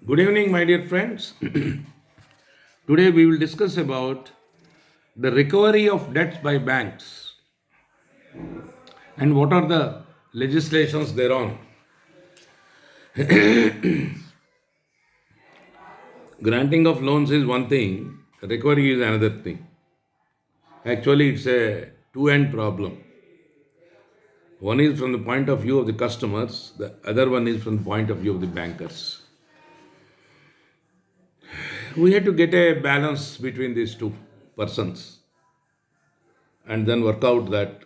Good evening, my dear friends. Today we will discuss about the recovery of debts by banks and what are the legislations thereon. Granting of loans is one thing, recovery is another thing. Actually, it's a two-end problem. One is from the point of view of the customers, the other one is from the point of view of the bankers. We have to get a balance between these two persons and then work out that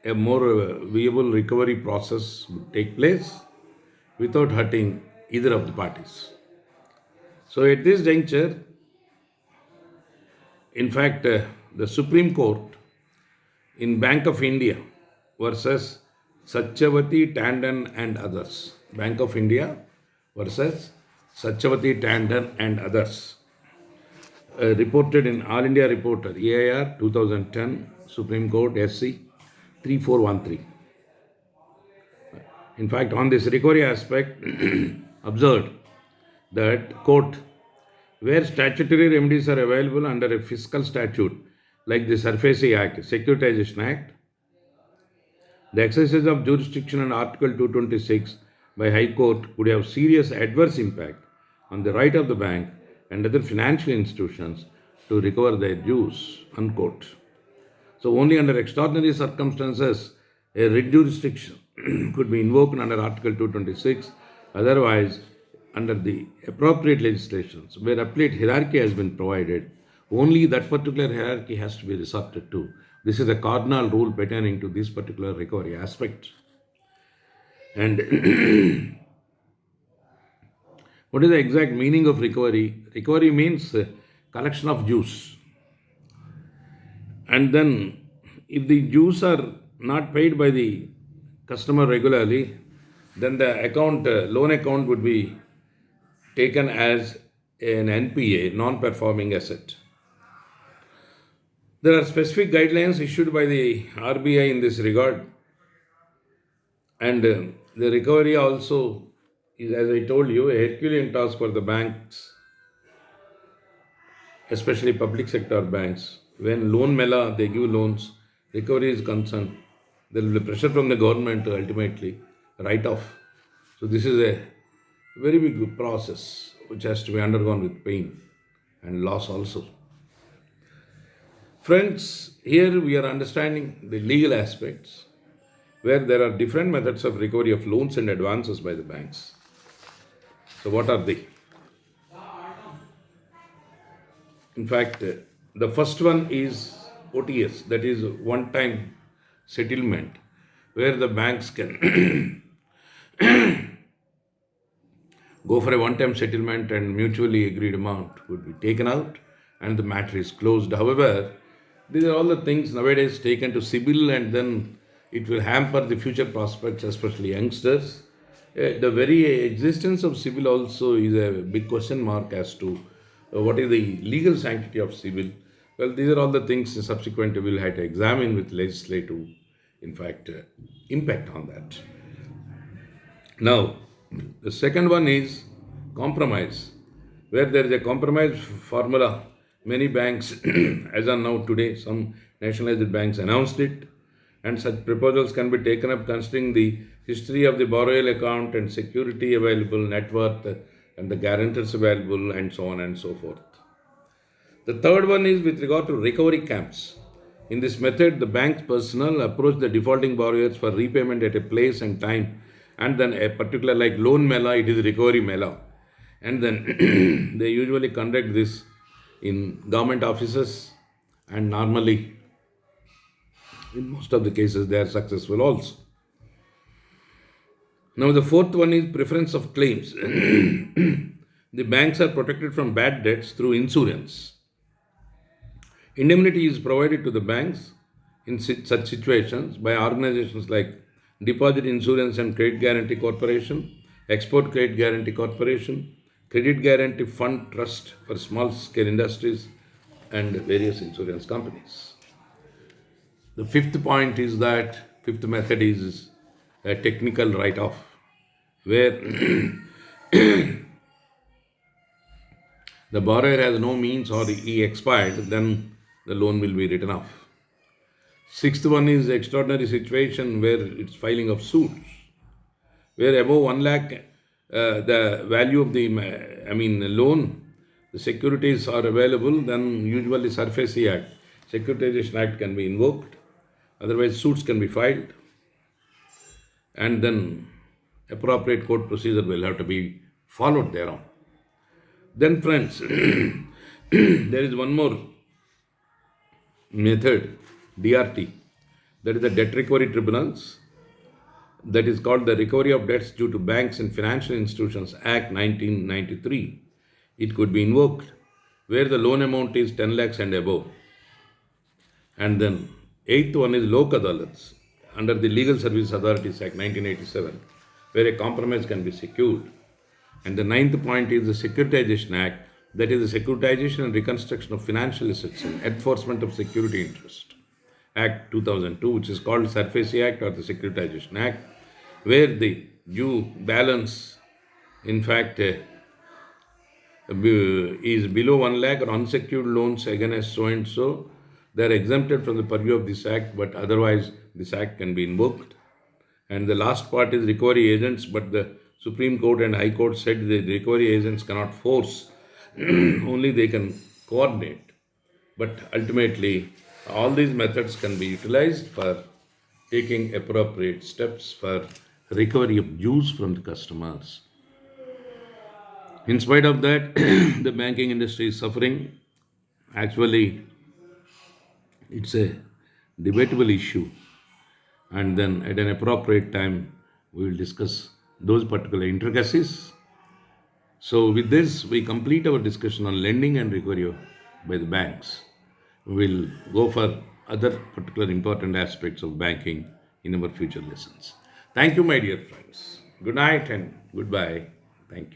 a more viable recovery process would take place without hurting either of the parties. So, at this juncture, in fact, the Supreme Court in Bank of India versus Satchavati Tandon and others, Bank of India versus Satchavati Tandon and others, reported in All India Reporter EIR 2010, Supreme Court SC 3413. In fact, on this recovery aspect, observed that, quote, where statutory remedies are available under a fiscal statute like the SARFAESI Act, Securitization Act, the exercise of jurisdiction under Article 226 by High Court would have serious adverse impact on the right of the bank and other financial institutions to recover their dues, unquote. So only under extraordinary circumstances a writ jurisdiction could be invoked under Article 226. Otherwise, under the appropriate legislations where appellate hierarchy has been provided, only that particular hierarchy has to be resorted to. This is a cardinal rule pertaining to this particular recovery aspect. And what is the exact meaning of recovery? Recovery means collection of dues. And then, if the dues are not paid by the customer regularly, then the loan account would be taken as an NPA, non-performing asset. There are specific guidelines issued by the RBI in this regard, and the recovery also is, as I told you, a Herculean task for the banks, especially public sector banks. When loan mela, they give loans, recovery is concerned, there will be pressure from the government to ultimately write off. So this is a very big process which has to be undergone with pain and loss also. Friends, here we are understanding the legal aspects where there are different methods of recovery of loans and advances by the banks. So what are they? In fact, the first one is OTS, that is one time settlement, where the banks can go for a one time settlement and mutually agreed amount would be taken out and the matter is closed. However, these are all the things nowadays taken to CIBIL and then it will hamper the future prospects, especially youngsters. The very existence of CIBIL also is a big question mark as to what is the legal sanctity of CIBIL. Well, these are all the things subsequently we'll have to examine with legislative, in fact, impact on that. Now, the second one is compromise, where there is a compromise formula. Many banks, as on now today, some nationalized banks announced it, and such proposals can be taken up considering the history of the borrower account and security available, net worth, and the guarantors available, and so on and so forth. The third one is with regard to recovery camps. In this method, the bank's personnel approach the defaulting borrowers for repayment at a place and time, and then a particular like loan mela, it is recovery mela, and then they usually conduct this in government offices, and normally, in most of the cases, they are successful also. Now, the fourth one is preference of claims. The banks are protected from bad debts through insurance. Indemnity is provided to the banks in such situations by organizations like Deposit Insurance and Credit Guarantee Corporation, Export Credit Guarantee Corporation, Credit Guarantee Fund Trust for small scale industries, and various insurance companies. The fifth point is that fifth method is a technical write off, where The borrower has no means or he expired, then the loan will be written off. Sixth one is extraordinary situation where it's filing of suits, where above 1 lakh, the value of the, loan, the securities are available, then usually SARFAESI Act, Securitization Act can be invoked, otherwise suits can be filed, and then appropriate court procedure will have to be followed thereon. Then, friends, there is one more method, DRT, that is the debt recovery tribunals, that is called the Recovery of Debts Due to Banks and Financial Institutions Act 1993. It could be invoked where the loan amount is 10 lakhs and above. And then eighth one is Lok Adalats under the Legal Service Authorities Act 1987, where a compromise can be secured. And the ninth point is the Securitization Act, that is the Securitization and Reconstruction of Financial Assets and Enforcement of Security Interest Act 2002, which is called SARFAESI Act or the Securitization Act, where the due balance, in fact, is below 1 lakh or unsecured loans against so and so, they are exempted from the purview of this act, but otherwise this act can be invoked. And the last part is recovery agents, but the Supreme Court and High Court said the recovery agents cannot force, only they can coordinate. But ultimately, all these methods can be utilized for taking appropriate steps for recovery of dues from the customers. In spite of that, the banking industry is suffering. Actually, it's a debatable issue, and then at an appropriate time, we will discuss those particular intricacies. So, with this, we complete our discussion on lending and recovery by the banks. We will go for other particular important aspects of banking in our future lessons. Thank you, my dear friends. Good night and goodbye. Thank you.